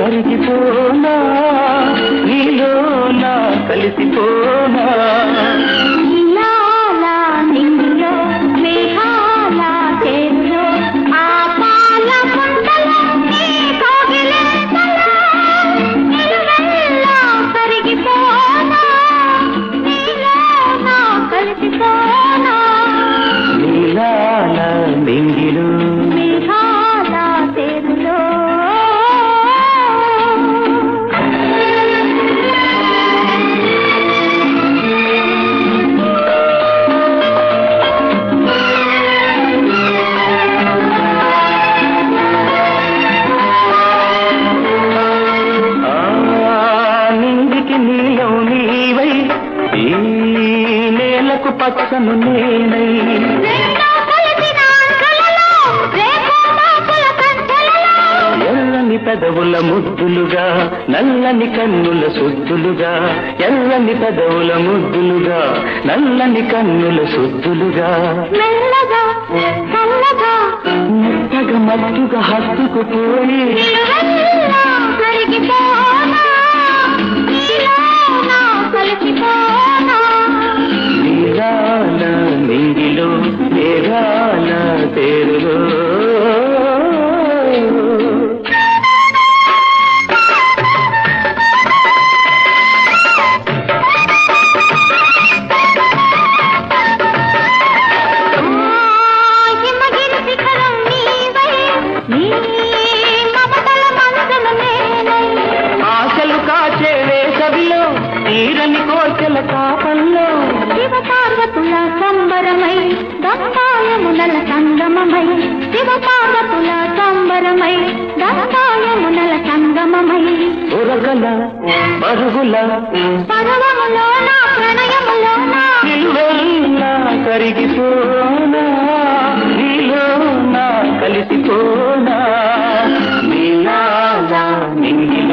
కరిగిపోనా నీలో నా కలిసిపోనా పచ్చను నేనై ఎర్రని పెదవుల ముద్దులుగా నల్లని కన్నుల సుద్దులుగా ఎర్రని పెదవుల ముద్దులుగా నల్లని కన్నుల సుద్దులుగా మెత్తగా మత్తుగా హత్తుకుపోయి నింగిలో మేఘాల తేరులో ఆశలు కాచే వేసవిలో తీరని కోర్కెల కాపల్లో శివపార్వతుల సంబరమై దంతాయమునల సంగమమై శివపార్వతుల సంబరమై దంతాయమునల సంగమమై ఉరగల పరుగుల పర్వములో నా ప్రణయములో నా కరిగిపోనా నీలో నా కలిసిపోనా నీలా నింగి